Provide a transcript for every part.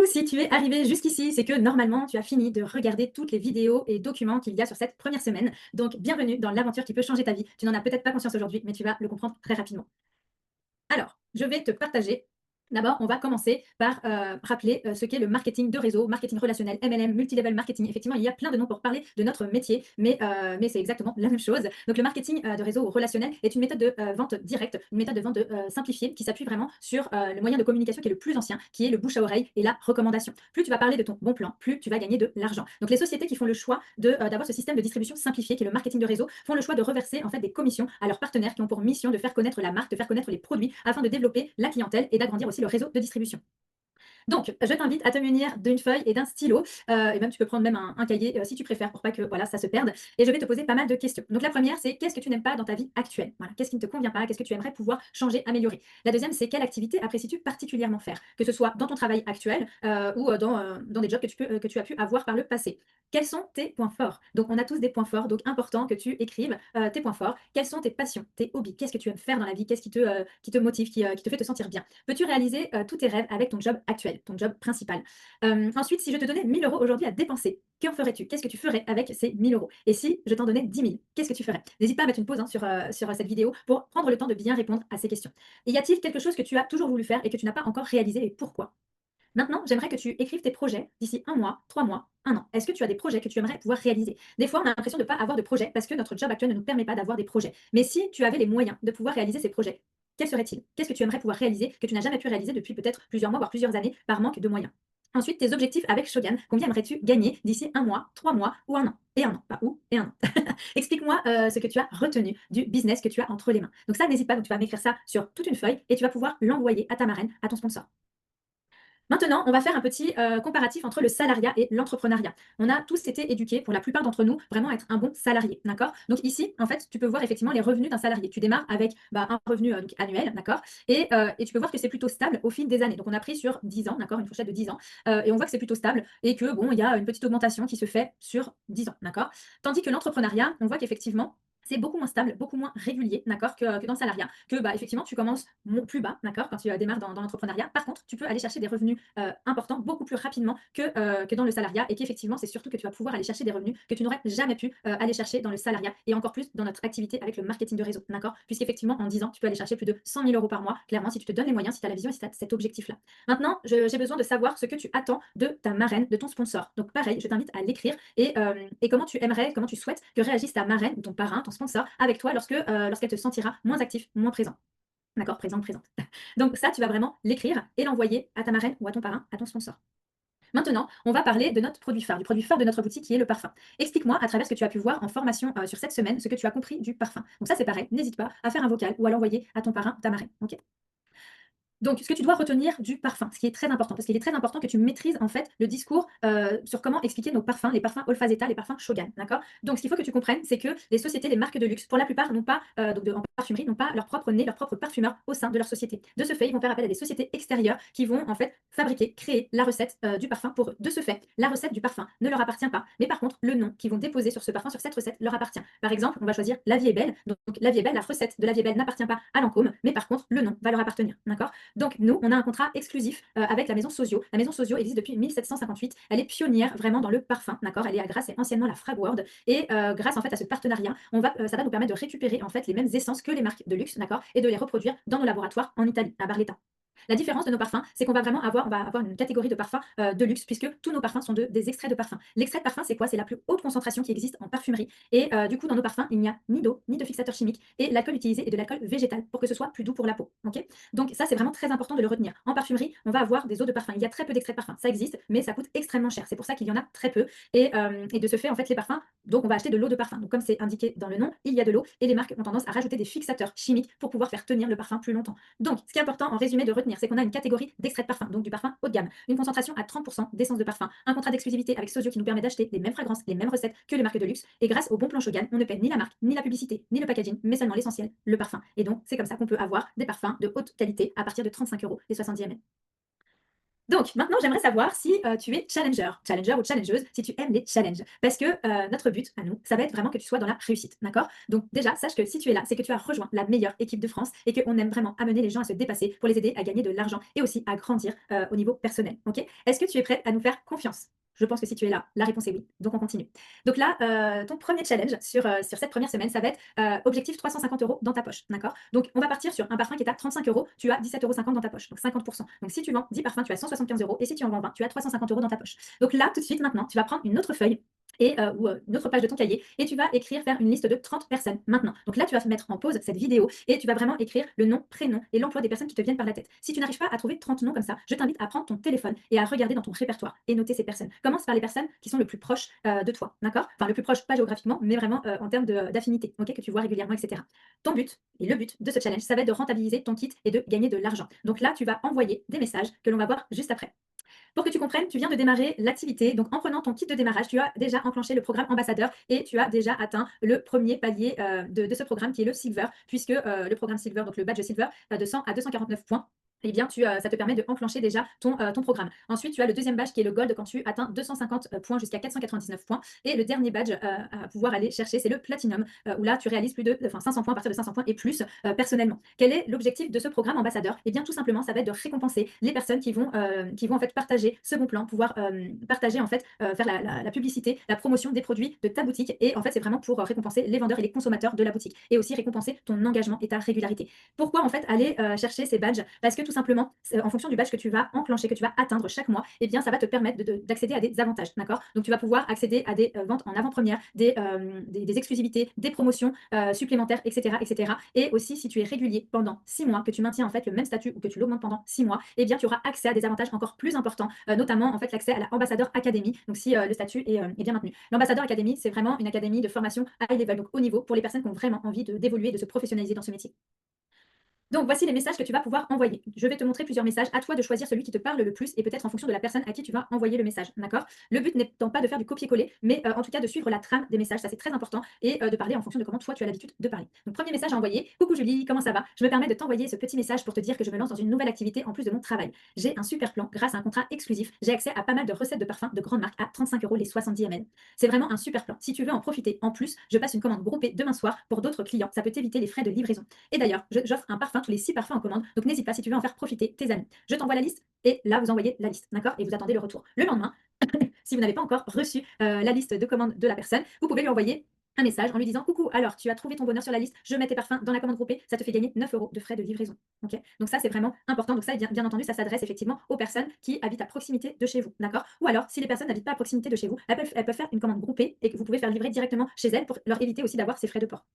si tu es arrivé jusqu'ici, c'est que normalement, tu as fini de regarder toutes les vidéos et documents qu'il y a sur cette première semaine. Donc, bienvenue dans l'aventure qui peut changer ta vie. Tu n'en as peut-être pas conscience aujourd'hui, mais tu vas le comprendre très rapidement. Alors, je vais te partager. D'abord, on va commencer par rappeler ce qu'est le marketing de réseau, marketing relationnel, MLM, multilevel marketing. Effectivement, il y a plein de noms pour parler de notre métier, mais c'est exactement la même chose. Donc, le marketing de réseau ou relationnel est une méthode de vente directe, une méthode de vente simplifiée qui s'appuie vraiment sur le moyen de communication qui est le plus ancien, qui est le bouche à oreille et la recommandation. Plus tu vas parler de ton bon plan, plus tu vas gagner de l'argent. Donc, les sociétés qui font le choix d'avoir ce système de distribution simplifié qui est le marketing de réseau font le choix de reverser en fait des commissions à leurs partenaires qui ont pour mission de faire connaître la marque, de faire connaître les produits afin de développer la clientèle et d'agrandir aussi le réseau de distribution. Donc, je t'invite à te munir d'une feuille et d'un stylo, et même tu peux prendre même un cahier si tu préfères pour pas que voilà, ça se perde. Et je vais te poser pas mal de questions. Donc la première, c'est qu'est-ce que tu n'aimes pas dans ta vie actuelle? Voilà, qu'est-ce qui ne te convient pas? Qu'est-ce que tu aimerais pouvoir changer, améliorer? La deuxième, c'est quelle activité apprécies-tu particulièrement faire? Que ce soit dans ton travail actuel ou dans des jobs que tu as pu avoir par le passé. Quels sont tes points forts? Donc on a tous des points forts, donc important que tu écrives tes points forts. Quelles sont tes passions, tes hobbies? Qu'est-ce que tu aimes faire dans la vie? Qu'est-ce qui te motive, qui te fait te sentir bien? Peux-tu réaliser tous tes rêves avec ton job actuel, ton job principal? Ensuite, si je te donnais 1 000 € aujourd'hui à dépenser, qu'en ferais-tu? Qu'est-ce que tu ferais avec ces 1 000 €? Et si je t'en donnais 10 000, qu'est-ce que tu ferais? N'hésite pas à mettre une pause sur cette vidéo pour prendre le temps de bien répondre à ces questions. Et y a-t-il quelque chose que tu as toujours voulu faire et que tu n'as pas encore réalisé et pourquoi? Maintenant, j'aimerais que tu écrives tes projets d'ici 1 mois, 3 mois, 1 an. Est-ce que tu as des projets que tu aimerais pouvoir réaliser? Des fois, on a l'impression de ne pas avoir de projet parce que notre job actuel ne nous permet pas d'avoir des projets. Mais si tu avais les moyens de pouvoir réaliser ces projets, quels seraient-ils? Qu'est-ce que tu aimerais pouvoir réaliser que tu n'as jamais pu réaliser depuis peut-être plusieurs mois, voire plusieurs années par manque de moyens? Ensuite, tes objectifs avec Shogun, combien aimerais-tu gagner d'ici 1 mois, 3 mois ou 1 an? Et 1 an, pas ou et 1 an. Explique-moi ce que tu as retenu du business que tu as entre les mains. Donc ça, n'hésite pas, donc tu vas m'écrire ça sur toute une feuille et tu vas pouvoir l'envoyer à ta marraine, à ton sponsor. Maintenant, on va faire un petit comparatif entre le salariat et l'entrepreneuriat. On a tous été éduqués, pour la plupart d'entre nous, vraiment à être un bon salarié, d'accord? Donc ici, en fait, tu peux voir effectivement les revenus d'un salarié. Tu démarres avec un revenu donc annuel, d'accord? Et tu peux voir que c'est plutôt stable au fil des années. Donc on a pris sur 10 ans, d'accord? Une fourchette de 10 ans. Et on voit que c'est plutôt stable et que bon, il y a une petite augmentation qui se fait sur 10 ans, d'accord? Tandis que l'entrepreneuriat, on voit qu'effectivement, c'est beaucoup moins stable, beaucoup moins régulier, d'accord, que dans le salariat. Que bah, effectivement, tu commences plus bas, d'accord, quand tu démarres dans l'entrepreneuriat. Par contre, tu peux aller chercher des revenus important beaucoup plus rapidement que dans le salariat et qu'effectivement, c'est surtout que tu vas pouvoir aller chercher des revenus que tu n'aurais jamais pu aller chercher dans le salariat et encore plus dans notre activité avec le marketing de réseau, d'accord? Puisqu'effectivement, en 10 ans, tu peux aller chercher plus de 100 000 € par mois, clairement, si tu te donnes les moyens, si tu as la vision et si tu as cet objectif-là. Maintenant, j'ai besoin de savoir ce que tu attends de ta marraine, de ton sponsor. Donc, pareil, je t'invite à l'écrire et comment tu aimerais, comment tu souhaites que réagisse ta marraine ou ton parrain, ton sponsor, avec toi lorsqu'elle te sentira moins actif, moins présent. D'accord? Présente, présente. Donc ça, tu vas vraiment l'écrire et l'envoyer à ta marraine ou à ton parrain, à ton sponsor. Maintenant, on va parler de notre produit phare, du produit phare de notre boutique qui est le parfum. Explique-moi à travers ce que tu as pu voir en formation sur cette semaine, ce que tu as compris du parfum. Donc ça, c'est pareil, n'hésite pas à faire un vocal ou à l'envoyer à ton parrain ou ta marraine. Ok? Donc, ce que tu dois retenir du parfum, ce qui est très important, parce qu'il est très important que tu maîtrises en fait le discours sur comment expliquer nos parfums, les parfums Olfa Zeta, les parfums Shogun, d'accord? Donc, ce qu'il faut que tu comprennes, c'est que les sociétés, les marques de luxe, pour la plupart, n'ont pas, en parfumerie, n'ont pas leur propre nez, leur propre parfumeur au sein de leur société. De ce fait, ils vont faire appel à des sociétés extérieures qui vont en fait fabriquer, créer la recette du parfum pour eux. De ce fait, la recette du parfum ne leur appartient pas, mais par contre, le nom qu'ils vont déposer sur ce parfum, sur cette recette, leur appartient. Par exemple, on va choisir La Vie est belle. Donc, La Vie est belle, la recette de La Vie est belle n'appartient pas à Lancôme, mais par contre, le nom va leur appartenir, d'accord? Donc, nous, on a un contrat exclusif avec la maison Sozio. La maison Sozio existe depuis 1758. Elle est pionnière vraiment dans le parfum, d'accord? Elle est à Grasse, c'est anciennement la Frag World. Et grâce en fait à ce partenariat, ça va nous permettre de récupérer en fait les mêmes essences que les marques de luxe, d'accord? Et de les reproduire dans nos laboratoires en Italie, à Barletta. La différence de nos parfums, c'est qu'on va vraiment avoir une catégorie de parfums de luxe, puisque tous nos parfums sont des extraits de parfum. L'extrait de parfum, c'est quoi? C'est la plus haute concentration qui existe en parfumerie. Et du coup, dans nos parfums, il n'y a ni d'eau, ni de fixateur chimique. Et l'alcool utilisé est de l'alcool végétal pour que ce soit plus doux pour la peau. Ok? Donc ça, c'est vraiment très important de le retenir. En parfumerie, on va avoir des eaux de parfum. Il y a très peu d'extraits de parfum. Ça existe, mais ça coûte extrêmement cher. C'est pour ça qu'il y en a très peu. Et de ce fait, en fait, les parfums, donc on va acheter de l'eau de parfum. Donc comme c'est indiqué dans le nom, il y a de l'eau et les marques ont tendance à rajouter des fixateurs chimiques pour pouvoir faire tenir le parfum plus longtemps. Donc, ce qui est important en résumé de retenir, c'est qu'on a une catégorie d'extrait de parfum, donc du parfum haut de gamme, une concentration à 30% d'essence de parfum, un contrat d'exclusivité avec Sozio qui nous permet d'acheter les mêmes fragrances, les mêmes recettes que les marques de luxe. Et grâce au bon plan Shogun, on ne paie ni la marque, ni la publicité, ni le packaging, mais seulement l'essentiel, le parfum. Et donc, c'est comme ça qu'on peut avoir des parfums de haute qualité à partir de 35 € les 70 ml. Donc maintenant, j'aimerais savoir si, tu es challenger ou challengeuse, si tu aimes les challenges. Parce que, notre but à nous, ça va être vraiment que tu sois dans la réussite, d'accord? Donc déjà, sache que si tu es là, c'est que tu as rejoint la meilleure équipe de France et qu'on aime vraiment amener les gens à se dépasser pour les aider à gagner de l'argent et aussi à grandir, au niveau personnel, OK? Est-ce que tu es prête à nous faire confiance? Je pense que si tu es là, la réponse est oui, donc on continue. Donc là, ton premier challenge sur cette première semaine, ça va être, objectif 350 € dans ta poche, d'accord? Donc on va partir sur un parfum qui est à 35 €, tu as 17,50 € dans ta poche, donc 50. Donc si tu vends 10 parfums, tu as 175 € et si tu en vends 20, tu as 350 € dans ta poche. Donc là, tout de suite, maintenant, tu vas prendre une autre feuille ou une autre page de ton cahier et tu vas écrire, faire une liste de 30 personnes maintenant. Donc là, tu vas mettre en pause cette vidéo et tu vas vraiment écrire le nom, prénom et l'emploi des personnes qui te viennent par la tête. Si tu n'arrives pas à trouver 30 noms comme ça, je t'invite à prendre ton téléphone et à regarder dans ton répertoire et noter ces personnes. Commence par les personnes qui sont le plus proches de toi, d'accord? Enfin, le plus proche, pas géographiquement, mais vraiment en termes d'affinité, ok, que tu vois régulièrement, etc. Ton but, et le but de ce challenge, ça va être de rentabiliser ton kit et de gagner de l'argent. Donc là, tu vas envoyer des messages que l'on va voir juste après. Pour que tu comprennes, tu viens de démarrer l'activité. Donc, en prenant ton kit de démarrage, tu as déjà enclenché le programme ambassadeur et tu as déjà atteint le premier palier de ce programme qui est le silver, puisque le programme silver, donc le badge silver, de 100 à 249 points. Eh bien, ça te permet de enclencher déjà ton programme. Ensuite, tu as le deuxième badge qui est le gold quand tu atteins 250 points jusqu'à 499 points. Et le dernier badge à pouvoir aller chercher, c'est le platinum, où là, tu réalises plus de 500 points à partir de 500 points et plus personnellement. Quel est l'objectif de ce programme ambassadeur? Eh bien, tout simplement, ça va être de récompenser les personnes qui vont en fait partager ce bon plan, pouvoir partager en fait, faire la publicité, la promotion des produits de ta boutique. Et en fait, c'est vraiment pour récompenser les vendeurs et les consommateurs de la boutique et aussi récompenser ton engagement et ta régularité. Pourquoi en fait aller chercher ces badges? Parce que tout simplement, en fonction du badge que tu vas enclencher, que tu vas atteindre chaque mois, eh bien, ça va te permettre d'accéder à des avantages, d'accord? Donc, tu vas pouvoir accéder à des ventes en avant-première, des exclusivités, des promotions supplémentaires, etc., etc. Et aussi, si tu es régulier pendant 6 mois, que tu maintiens en fait le même statut ou que tu l'augmentes pendant 6 mois, eh bien, tu auras accès à des avantages encore plus importants, notamment en fait l'accès à l'Ambassadeur Academy. Donc, si le statut est bien maintenu. L'Ambassadeur Academy, c'est vraiment une académie de formation high level, donc haut niveau, pour les personnes qui ont vraiment envie d'évoluer, de se professionnaliser dans ce métier. Donc, voici les messages que tu vas pouvoir envoyer. Je vais te montrer plusieurs messages. À toi de choisir celui qui te parle le plus et peut-être en fonction de la personne à qui tu vas envoyer le message. D'accord? Le but n'étant pas de faire du copier-coller, mais en tout cas de suivre la trame des messages. Ça, c'est très important. Et de parler en fonction de comment toi tu as l'habitude de parler. Donc, premier message à envoyer. Coucou Julie, comment ça va? Je me permets de t'envoyer ce petit message pour te dire que je me lance dans une nouvelle activité en plus de mon travail. J'ai un super plan grâce à un contrat exclusif. J'ai accès à pas mal de recettes de parfums de grandes marques à 35 € les 70 ml. C'est vraiment un super plan. Si tu veux en profiter, en plus, je passe une commande groupée demain soir pour d'autres clients. Ça peut t'éviter les frais de livraison. Et d'ailleurs, j'offre un parfum tous les 6 parfums en commande. Donc n'hésite pas si tu veux en faire profiter tes amis. Je t'envoie la liste et là, vous envoyez la liste, d'accord? Et vous attendez le retour. Le lendemain, si vous n'avez pas encore reçu la liste de commandes de la personne, vous pouvez lui envoyer un message en lui disant coucou, alors tu as trouvé ton bonheur sur la liste, je mets tes parfums dans la commande groupée, ça te fait gagner 9 € de frais de livraison. Ok, donc ça, c'est vraiment important. Donc ça, bien entendu, ça s'adresse effectivement aux personnes qui habitent à proximité de chez vous. D'accord? Ou alors, si les personnes n'habitent pas à proximité de chez vous, elles peuvent faire une commande groupée et que vous pouvez faire livrer directement chez elles pour leur éviter aussi d'avoir ces frais de port.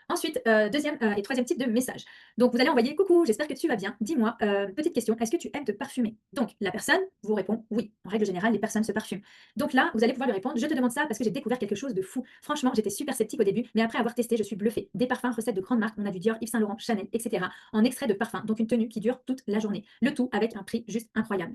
Ensuite, deuxième et troisième type de message. Donc, vous allez envoyer coucou, j'espère que tu vas bien. Dis-moi, petite question, est-ce que tu aimes te parfumer? Donc, la personne vous répond oui. En règle générale, les personnes se parfument. Donc là, vous allez pouvoir lui répondre je te demande ça parce que j'ai découvert quelque chose de fou. Franchement, j'étais super sceptique au début, mais après avoir testé, je suis bluffée. Des parfums, recettes de grandes marques, on a du Dior, Yves Saint Laurent, Chanel, etc. En extrait de parfum, donc une tenue qui dure toute la journée. Le tout avec un prix juste incroyable.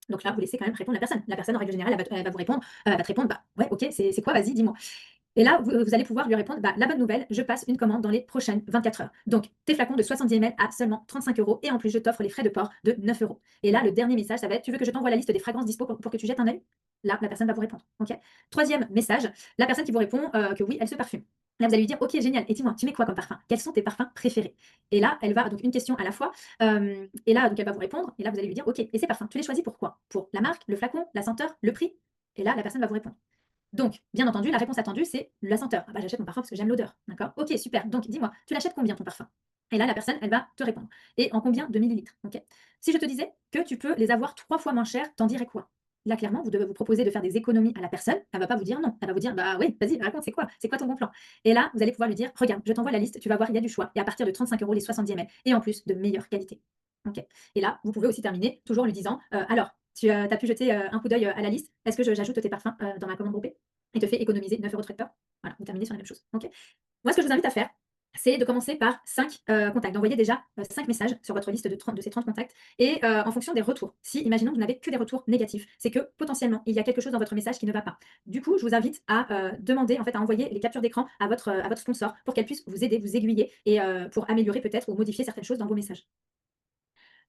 Donc là, vous laissez quand même répondre la personne. La personne, en règle générale, elle va vous répondre, elle va te répondre, bah ouais, ok, c'est quoi, vas-y, dis-moi. Et là, vous allez pouvoir lui répondre, bah, la bonne nouvelle, je passe une commande dans les prochaines 24 heures. Donc, tes flacons de 70 ml à seulement 35 € et en plus, je t'offre les frais de port de 9 €. Et là, le dernier message, ça va être, tu veux que je t'envoie la liste des fragrances dispo pour que tu jettes un œil? Là, la personne va vous répondre. Ok. Troisième message, la personne qui vous répond que oui, elle se parfume. Là, vous allez lui dire, ok, génial. Et dis-moi, tu mets quoi comme parfum? Quels sont tes parfums préférés? Et là, elle va, donc une question à la fois. Et là, donc elle va vous répondre. Et là, vous allez lui dire, ok, et ces parfums, tu les choisis pourquoi? Pour la marque, le flacon, la senteur, le prix? Et là, la personne va vous répondre. Donc, bien entendu, la réponse attendue, c'est la senteur. Ah bah, j'achète mon parfum parce que j'aime l'odeur. D'accord? Ok, super. Donc, dis-moi, tu l'achètes combien ton parfum? Et là, la personne, elle va te répondre. Et en combien de millilitres? Ok? Si je te disais que tu peux les avoir 3 fois moins chers, t'en dirais quoi? Là, clairement, vous devez vous proposer de faire des économies à la personne. Elle va pas vous dire non. Elle va vous dire, bah oui, vas-y, raconte, c'est quoi? C'est quoi ton bon plan? Et là, vous allez pouvoir lui dire, regarde, je t'envoie la liste, tu vas voir, il y a du choix. Et à partir de 35 € les 70 ml. Et en plus, de meilleure qualité. Ok. Et là, vous pouvez aussi terminer toujours en lui disant, alors, tu as pu jeter un coup d'œil à la liste. Est-ce que j'ajoute tes parfums dans ma commande groupée? Il te fait économiser 9 € de frais de port. Voilà, vous terminez sur la même chose. OK? Moi, ce que je vous invite à faire, c'est de commencer par 5 contacts, d'envoyer déjà 5 messages sur votre liste de ces 30 contacts et en fonction des retours. Si, imaginons que vous n'avez que des retours négatifs, c'est que potentiellement, il y a quelque chose dans votre message qui ne va pas. Du coup, je vous invite à demander, en fait, à envoyer les captures d'écran à votre sponsor pour qu'elle puisse vous aider, vous aiguiller et pour améliorer peut-être ou modifier certaines choses dans vos messages.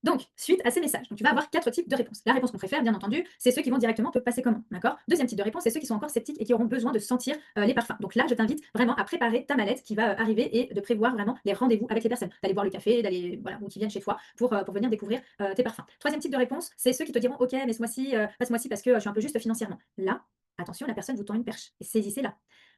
Donc, suite à ces messages, donc tu vas avoir 4 types de réponses. La réponse qu'on préfère, bien entendu, c'est ceux qui vont directement te passer commande, d'accord? Deuxième type de réponse, c'est ceux qui sont encore sceptiques et qui auront besoin de sentir, les parfums. Donc là, je t'invite vraiment à préparer ta mallette qui va, arriver et de prévoir vraiment les rendez-vous avec les personnes. D'aller boire le café, d'aller voilà, ou qui viennent chez toi pour venir découvrir, tes parfums. Troisième type de réponse, c'est ceux qui te diront: «OK, mais ce mois-ci parce que, je suis un peu juste financièrement». Là, attention, la personne vous tend une perche et saisissez-la.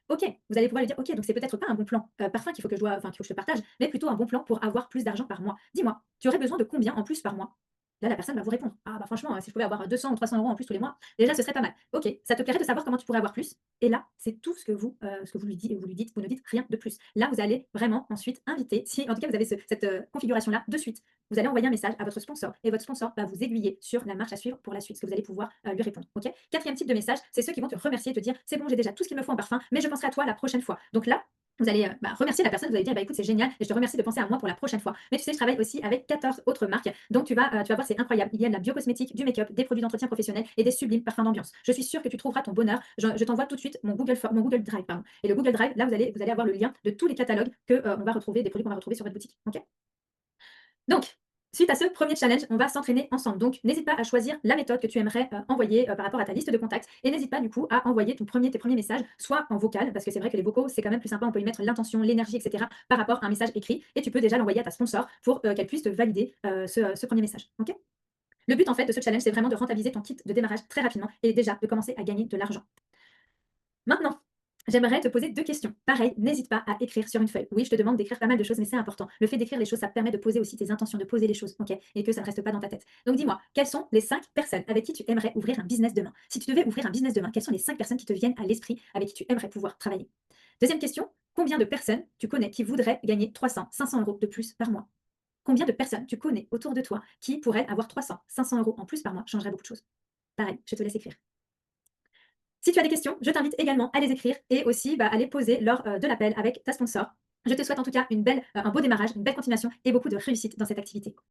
OK, vous allez pouvoir lui dire: «OK, donc c'est peut-être pas un bon plan, parfum qu'il faut que je te partage, mais plutôt un bon plan pour avoir plus d'argent par mois. Dis-moi, tu aurais besoin de combien en plus par mois?» Là, la personne va vous répondre: «Ah bah franchement, si je pouvais avoir 200 ou 300 € en plus tous les mois, déjà ce serait pas mal». OK, ça te plairait de savoir comment tu pourrais avoir plus? Et là, c'est tout ce que vous lui dites, vous ne dites rien de plus. Là, vous allez vraiment ensuite inviter, si en tout cas vous avez cette, configuration-là de suite, vous allez envoyer un message à votre sponsor et votre sponsor va vous aiguiller sur la marche à suivre pour la suite, ce que vous allez pouvoir, lui répondre. OK? Quatrième type de message, c'est ceux qui vont te remercier et te dire: «C'est bon, j'ai déjà tout ce qu'il me faut en parfum, mais je penserai à toi la prochaine fois». Donc là, vous allez, remercier la personne, vous allez dire: «Bah, écoute, c'est génial et je te remercie de penser à moi pour la prochaine fois. Mais tu sais, je travaille aussi avec 14 autres marques, donc tu vas voir, c'est incroyable. Il y a de la biocosmétique, du make-up, des produits d'entretien professionnel et des sublimes parfums d'ambiance. Je suis sûre que tu trouveras ton bonheur. Je t'envoie tout de suite mon Google Drive, pardon, et le Google Drive, là, vous allez avoir le lien de tous les catalogues que, on va retrouver des produits qu'on va retrouver sur votre boutique». OK? Donc, suite à ce premier challenge, on va s'entraîner ensemble. Donc, n'hésite pas à choisir la méthode que tu aimerais envoyer par rapport à ta liste de contacts. Et n'hésite pas du coup à envoyer tes premiers messages, soit en vocal, parce que c'est vrai que les vocaux, c'est quand même plus sympa, on peut y mettre l'intention, l'énergie, etc. par rapport à un message écrit. Et tu peux déjà l'envoyer à ta sponsor pour qu'elle puisse te valider ce premier message. Ok. Le but en fait de ce challenge, c'est vraiment de rentabiliser ton kit de démarrage très rapidement et déjà de commencer à gagner de l'argent. Maintenant, j'aimerais te poser 2 questions. Pareil, n'hésite pas à écrire sur une feuille. Oui, je te demande d'écrire pas mal de choses, mais c'est important. Le fait d'écrire les choses, ça te permet de poser aussi tes intentions, de poser les choses, OK? Et que ça ne reste pas dans ta tête. Donc dis-moi, quelles sont les 5 personnes avec qui tu aimerais ouvrir un business demain? Si tu devais ouvrir un business demain, quelles sont les 5 personnes qui te viennent à l'esprit avec qui tu aimerais pouvoir travailler? Deuxième question, combien de personnes tu connais qui voudraient gagner 300, 500 € de plus par mois? Combien de personnes tu connais autour de toi qui pourraient avoir 300, 500 € en plus par mois? Changerait beaucoup de choses. Pareil, je te laisse écrire. Si tu as des questions, je t'invite également à les écrire et aussi à les poser lors de l'appel avec ta sponsor. Je te souhaite en tout cas un beau démarrage, une belle continuation et beaucoup de réussite dans cette activité.